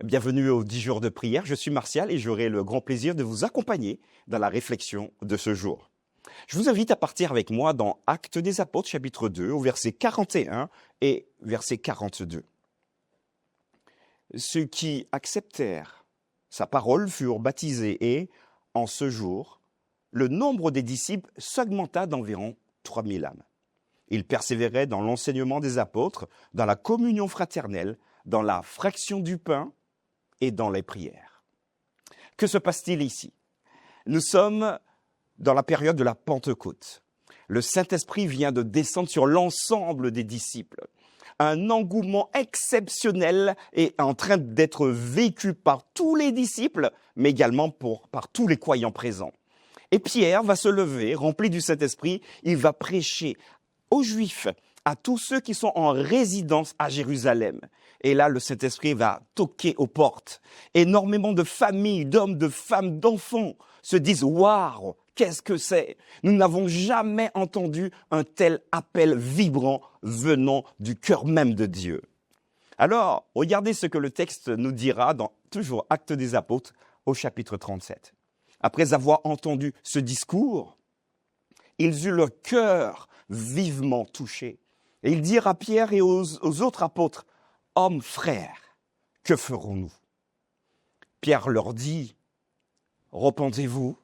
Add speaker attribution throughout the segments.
Speaker 1: Bienvenue aux 10 jours de prière. Je suis Martial et j'aurai le grand plaisir de vous accompagner dans la réflexion de ce jour. Je vous invite à partir avec moi dans Actes des Apôtres, chapitre 2, au verset 41 et verset 42. Ceux qui acceptèrent sa parole furent baptisés et, en ce jour, le nombre des disciples s'augmenta d'environ 3000 âmes. Ils persévéraient dans l'enseignement des apôtres, dans la communion fraternelle, dans la fraction du pain et dans les prières. Que se passe-t-il ici? Nous sommes dans la période de la Pentecôte. Le Saint-Esprit vient de descendre sur l'ensemble des disciples. Un engouement exceptionnel est en train d'être vécu par tous les disciples, mais également par tous les croyants présents. Et Pierre va se lever, rempli du Saint-Esprit, il va prêcher aux Juifs, à tous ceux qui sont en résidence à Jérusalem. Et là, le Saint-Esprit va toquer aux portes. Énormément de familles, d'hommes, de femmes, d'enfants se disent « Waouh, qu'est-ce que c'est ?» Nous n'avons jamais entendu un tel appel vibrant venant du cœur même de Dieu. Alors, regardez ce que le texte nous dira dans toujours Actes des Apôtres au chapitre 37. Après avoir entendu ce discours, ils eurent le cœur vivement touché. Et ils dirent à Pierre et aux autres apôtres, « Hommes, frères, que ferons-nous » Pierre leur dit, « Repentez-vous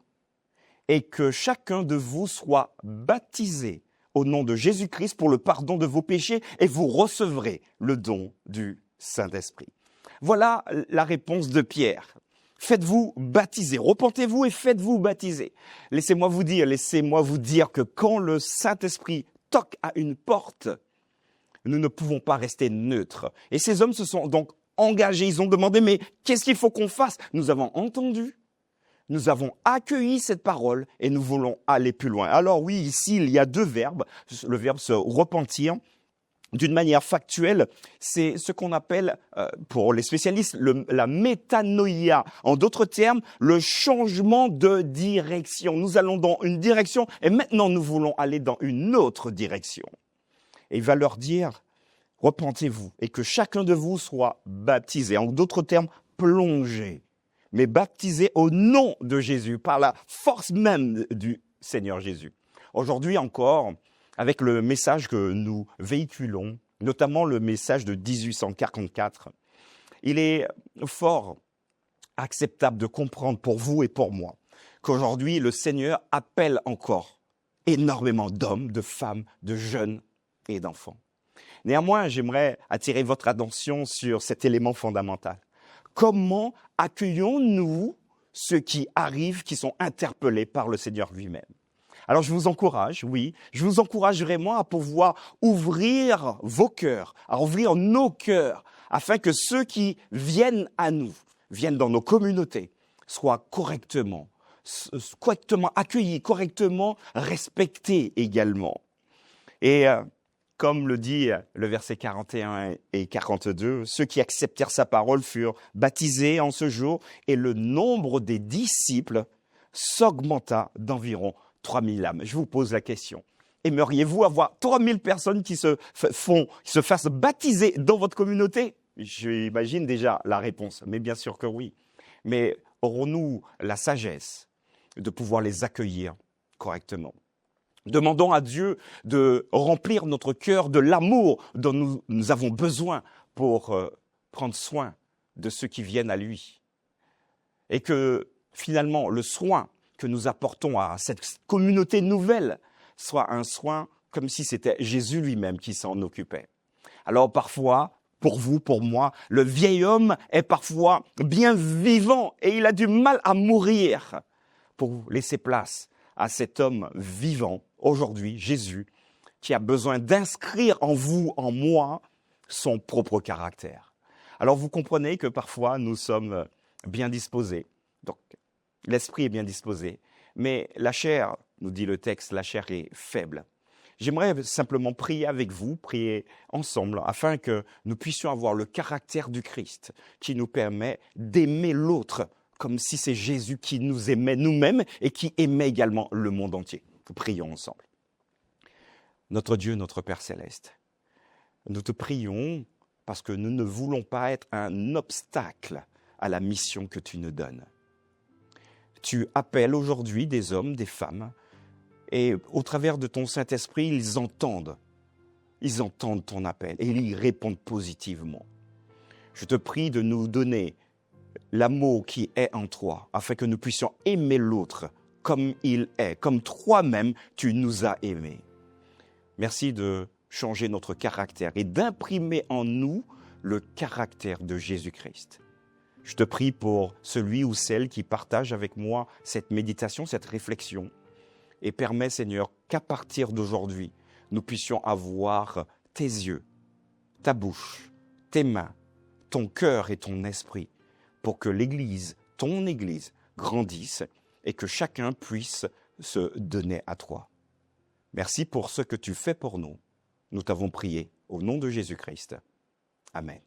Speaker 1: et que chacun de vous soit baptisé au nom de Jésus-Christ pour le pardon de vos péchés et vous recevrez le don du Saint-Esprit. » Voilà la réponse de Pierre. Faites-vous baptiser, repentez-vous et faites-vous baptiser. Laissez-moi vous dire que quand le Saint-Esprit toque à une porte, nous ne pouvons pas rester neutres. Et ces hommes se sont donc engagés, ils ont demandé, mais qu'est-ce qu'il faut qu'on fasse? Nous avons entendu, nous avons accueilli cette parole et nous voulons aller plus loin. Alors oui, ici, il y a deux verbes. Le verbe se repentir, d'une manière factuelle, c'est ce qu'on appelle, pour les spécialistes, la métanoïa. En d'autres termes, le changement de direction. Nous allons dans une direction et maintenant nous voulons aller dans une autre direction. Et il va leur dire, repentez-vous et que chacun de vous soit baptisé. En d'autres termes, plongé, mais baptisé au nom de Jésus, par la force même du Seigneur Jésus. Aujourd'hui encore, avec le message que nous véhiculons, notamment le message de 1844, il est fort acceptable de comprendre pour vous et pour moi qu'aujourd'hui, le Seigneur appelle encore énormément d'hommes, de femmes, de jeunes et d'enfants. Néanmoins, j'aimerais attirer votre attention sur cet élément fondamental. Comment accueillons-nous ceux qui arrivent, qui sont interpellés par le Seigneur lui-même? Alors je vous encourage, je vous encourage vraiment à pouvoir ouvrir vos cœurs, à ouvrir nos cœurs, afin que ceux qui viennent à nous, viennent dans nos communautés, soient correctement accueillis, correctement respectés également. Et comme le dit le verset 41 et 42, ceux qui acceptèrent sa parole furent baptisés en ce jour et le nombre des disciples s'augmenta d'environ 3000 âmes. Je vous pose la question. Aimeriez-vous avoir 3000 personnes qui se fassent baptiser dans votre communauté? J'imagine déjà la réponse, mais bien sûr que oui. Mais aurons-nous la sagesse de pouvoir les accueillir correctement? Demandons à Dieu de remplir notre cœur de l'amour dont nous avons besoin pour prendre soin de ceux qui viennent à lui. Et que finalement, le soin que nous apportons à cette communauté nouvelle soit un soin comme si c'était Jésus lui-même qui s'en occupait. Alors parfois, pour vous, pour moi, le vieil homme est parfois bien vivant et il a du mal à mourir pour laisser place à cet homme vivant, aujourd'hui, Jésus, qui a besoin d'inscrire en vous, en moi, son propre caractère. Alors vous comprenez que parfois nous sommes bien disposés. Donc, l'esprit est bien disposé, mais la chair, nous dit le texte, la chair est faible. J'aimerais simplement prier avec vous, prier ensemble, afin que nous puissions avoir le caractère du Christ qui nous permet d'aimer l'autre comme si c'est Jésus qui nous aimait nous-mêmes et qui aimait également le monde entier. Prions ensemble. Notre Dieu, notre Père céleste, nous te prions parce que nous ne voulons pas être un obstacle à la mission que tu nous donnes. Tu appelles aujourd'hui des hommes, des femmes, et au travers de ton Saint-Esprit, ils entendent ton appel et ils y répondent positivement. Je te prie de nous donner l'amour qui est en toi, afin que nous puissions aimer l'autre comme il est, comme toi-même tu nous as aimés. Merci de changer notre caractère et d'imprimer en nous le caractère de Jésus-Christ. Je te prie pour celui ou celle qui partage avec moi cette méditation, cette réflexion, et permets, Seigneur, qu'à partir d'aujourd'hui, nous puissions avoir tes yeux, ta bouche, tes mains, ton cœur et ton esprit, pour que l'Église, ton Église, grandisse et que chacun puisse se donner à toi. Merci pour ce que tu fais pour nous. Nous t'avons prié au nom de Jésus-Christ. Amen.